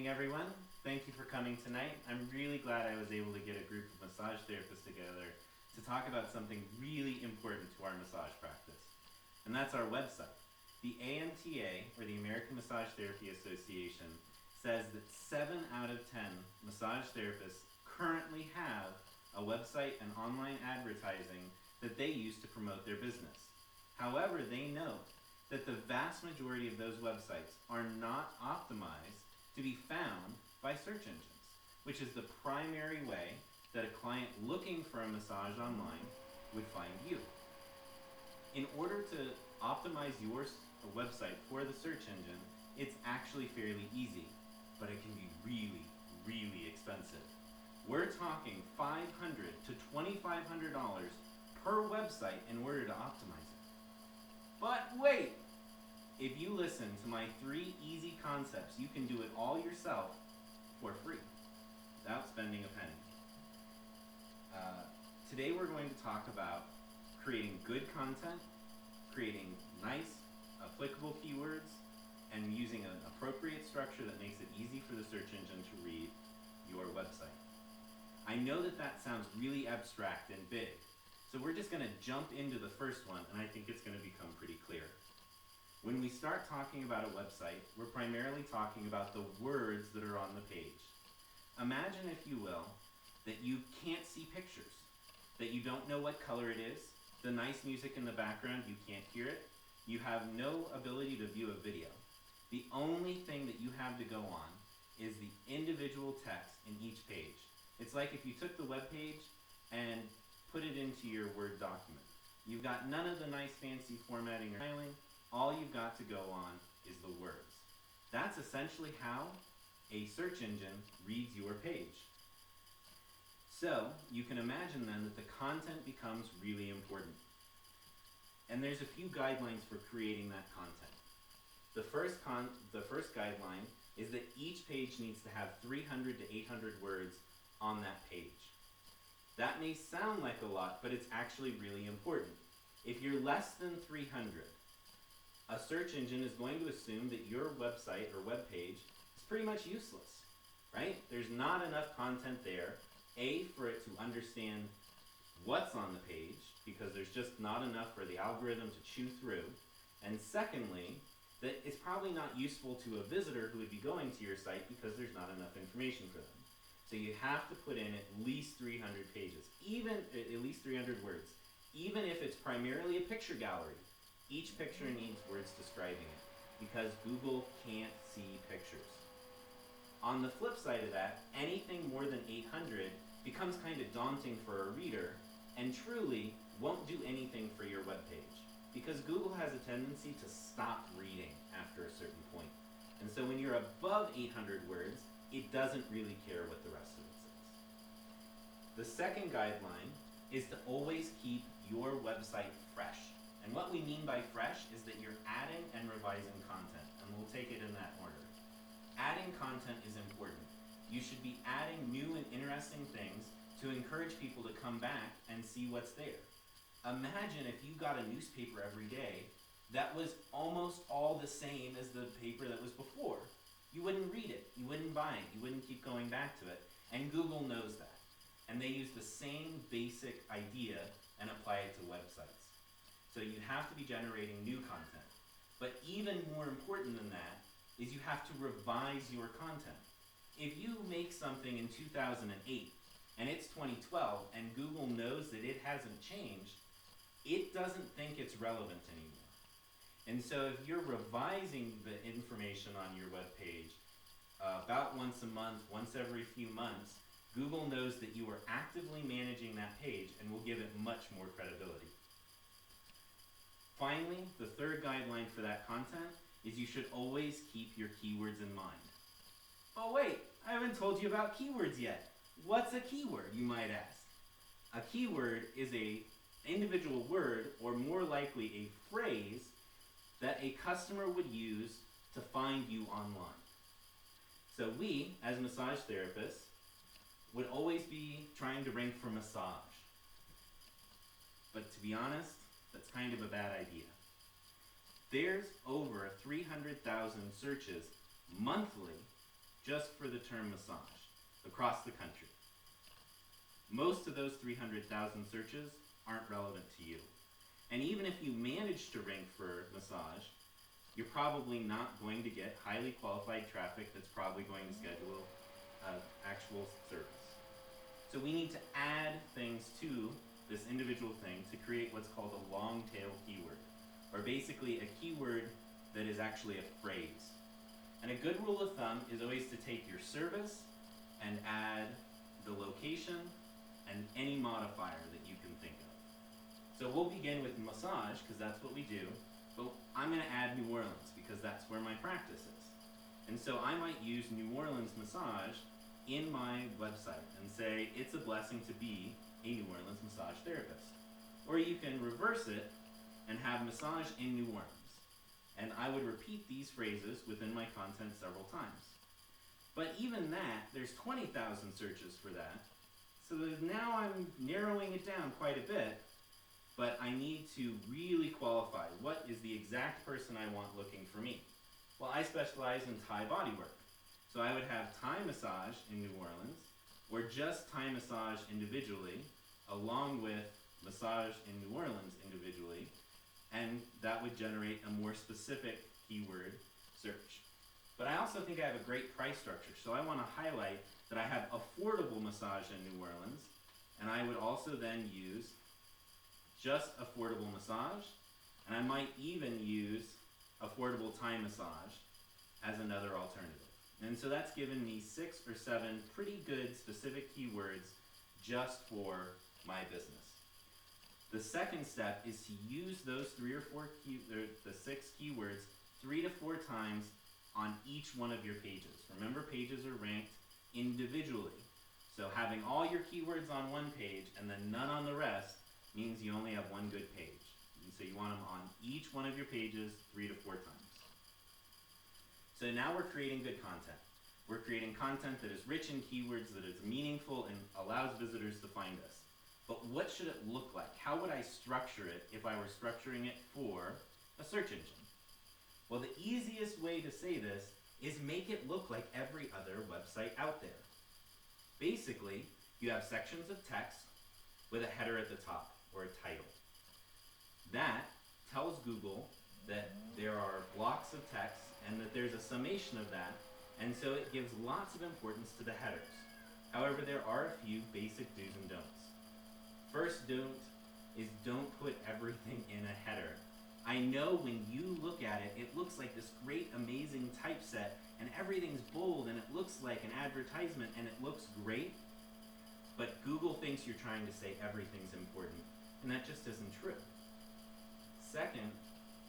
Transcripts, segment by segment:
everyone. Thank you for coming tonight. I'm really glad I was able to get a group of massage therapists together to talk about something really important to our massage practice, and that's our website. The AMTA, or the American Massage Therapy Association, says that 7 out of 10 massage therapists currently have a website and online advertising that they use to promote their business. However, they note that the vast majority of those websites are not optimized to be found by search engines, which is the primary way that a client looking for a massage online would find you. In order to optimize your website for the search engine, it's actually fairly easy, but it can be really, really expensive. We're talking $500 to $2,500 per website in order to optimize it. But wait! If you listen to my 3 easy concepts, you can do it all yourself for free, without spending a penny. Today we're going to talk about creating good content, creating nice, applicable keywords, and using an appropriate structure that makes it easy for the search engine to read your website. I know that sounds really abstract and big, so we're just going to jump into the first one, and I think it's going to become pretty clear. When we start talking about a website, we're primarily talking about the words that are on the page. Imagine, if you will, that you can't see pictures, that you don't know what color it is, the nice music in the background, you can't hear it, you have no ability to view a video. The only thing that you have to go on is the individual text in each page. It's like if you took the web page and put it into your Word document. You've got none of the nice fancy formatting or styling. All you've got to go on is the words. That's essentially how a search engine reads your page. So you can imagine then that the content becomes really important. And there's a few guidelines for creating that content. The first guideline is that each page needs to have 300 to 800 words on that page. That may sound like a lot, but it's actually really important. If you're less than 300, a search engine is going to assume that your website or web page is pretty much useless, right? There's not enough content there, A, for it to understand what's on the page, because there's just not enough for the algorithm to chew through, and secondly, that it's probably not useful to a visitor who would be going to your site because there's not enough information for them. So you have to put in at least 300 pages, at least 300 words. Even if it's primarily a picture gallery, each picture needs words describing it, because Google can't see pictures. On the flip side of that, anything more than 800 becomes kind of daunting for a reader and truly won't do anything for your web page, because Google has a tendency to stop reading after a certain point. And so when you're above 800 words, it doesn't really care what the rest of it says. The second guideline is to always keep your website fresh. And what we mean by fresh is that you're adding and revising content, and we'll take it in that order. Adding content is important. You should be adding new and interesting things to encourage people to come back and see what's there. Imagine if you got a newspaper every day that was almost all the same as the paper that was before. You wouldn't read it, you wouldn't buy it, you wouldn't keep going back to it, and Google knows that. And they use the same basic idea and apply it to websites. So you have to be generating new content. But even more important than that is you have to revise your content. If you make something in 2008 and it's 2012 and Google knows that it hasn't changed, it doesn't think it's relevant anymore. And so if you're revising the information on your web page about once a month, once every few months, Google knows that you are actively managing that page and will give it much more credibility. Finally, the third guideline for that content is you should always keep your keywords in mind. Oh wait, I haven't told you about keywords yet. What's a keyword, you might ask? A keyword is an individual word, or more likely a phrase, that a customer would use to find you online. So we, as massage therapists, would always be trying to rank for massage. But to be honest, that's kind of a bad idea. There's over 300,000 searches monthly just for the term massage across the country. Most of those 300,000 searches aren't relevant to you. And even if you manage to rank for massage, you're probably not going to get highly qualified traffic that's probably going to schedule actual service. So we need to add things to this individual thing to create what's called a long tail keyword, or basically a keyword that is actually a phrase. And a good rule of thumb is always to take your service and add the location and any modifier that you can think of. So we'll begin with massage, because that's what we do, but I'm going to add New Orleans because that's where my practice is. And so I might use New Orleans massage in my website and say it's a blessing to be a New Orleans massage therapist. Or you can reverse it and have massage in New Orleans. And I would repeat these phrases within my content several times. But even that, there's 20,000 searches for that. So now I'm narrowing it down quite a bit, but I need to really qualify what is the exact person I want looking for me. Well, I specialize in Thai bodywork. So I would have Thai massage in New Orleans, or just Thai massage individually, along with massage in New Orleans individually, and that would generate a more specific keyword search. But I also think I have a great price structure, so I want to highlight that I have affordable massage in New Orleans, and I would also then use just affordable massage, and I might even use affordable Thai massage as another alternative. And so that's given me 6 or 7 pretty good specific keywords just for my business. The second step is to use those 3 or 4 the 6 keywords 3 to 4 times on each one of your pages. Remember, pages are ranked individually. So having all your keywords on one page and then none on the rest means you only have one good page. And so you want them on each one of your pages 3 to 4 times. So now we're creating good content. We're creating content that is rich in keywords, that is meaningful and allows visitors to find us. But what should it look like? How would I structure it if I were structuring it for a search engine? Well, the easiest way to say this is make it look like every other website out there. Basically, you have sections of text with a header at the top, or a title. That tells Google that there are blocks of text and that there's a summation of that, and so it gives lots of importance to the headers. However, there are a few basic do's and don'ts. First don't is don't put everything in a header. I know when you look at it, it looks like this great, amazing typeset, and everything's bold, and it looks like an advertisement, and it looks great, but Google thinks you're trying to say everything's important, and that just isn't true. Second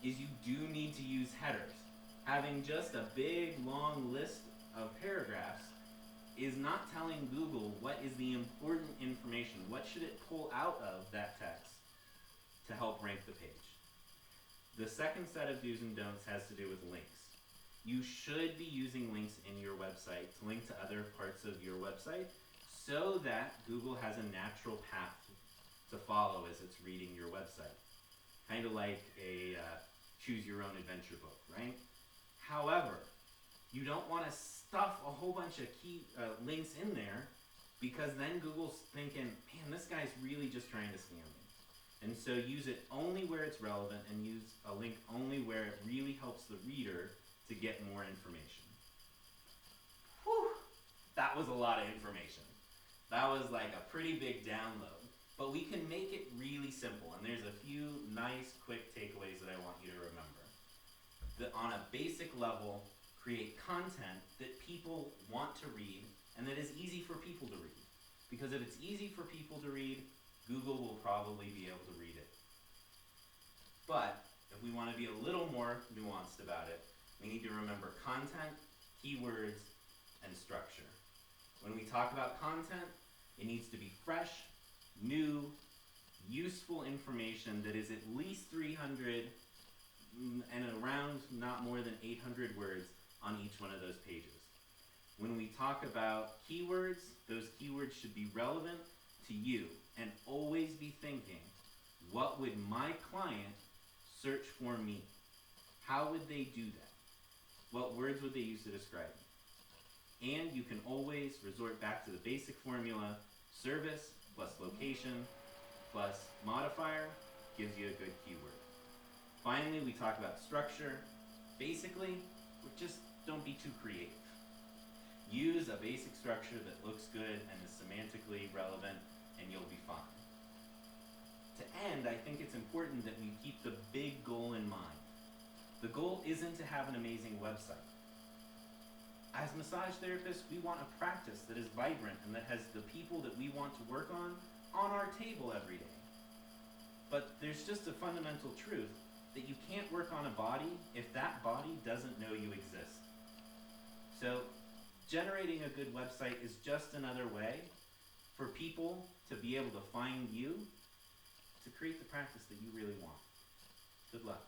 is you do need to use headers. Having just a big, long list of paragraphs is not telling Google what is the important information. What should it pull out of that text to help rank the page? The second set of do's and don'ts has to do with links. You should be using links in your website to link to other parts of your website so that Google has a natural path to follow as it's reading your website. Kind of like a choose your own adventure book, right? However, you don't want to stuff a whole bunch of key links in there, because then Google's thinking, man, this guy's really just trying to scam me. And so use it only where it's relevant, and use a link only where it really helps the reader to get more information. Whew, that was a lot of information. That was like a pretty big download. But we can make it really simple, and there's a few nice, quick takeaways that I want you to remember. That on a basic level, create content that people want to read and that is easy for people to read. Because if it's easy for people to read, Google will probably be able to read it. But if we want to be a little more nuanced about it, we need to remember content, keywords, and structure. When we talk about content, it needs to be fresh, new, useful information that is at least 300 and around not more than 800 words on each one of those pages. When we talk about keywords, those keywords should be relevant to you, and always be thinking, what would my client search for me? How would they do that? What words would they use to describe me? And you can always resort back to the basic formula: service plus location plus modifier gives you a good keyword. Finally, we talk about structure. Basically, just don't be too creative. Use a basic structure that looks good and is semantically relevant, and you'll be fine. To end, I think it's important that we keep the big goal in mind. The goal isn't to have an amazing website. As massage therapists, we want a practice that is vibrant and that has the people that we want to work on our table every day. But there's just a fundamental truth that you can't work on a body if that body doesn't know you exist. So, generating a good website is just another way for people to be able to find you to create the practice that you really want. Good luck.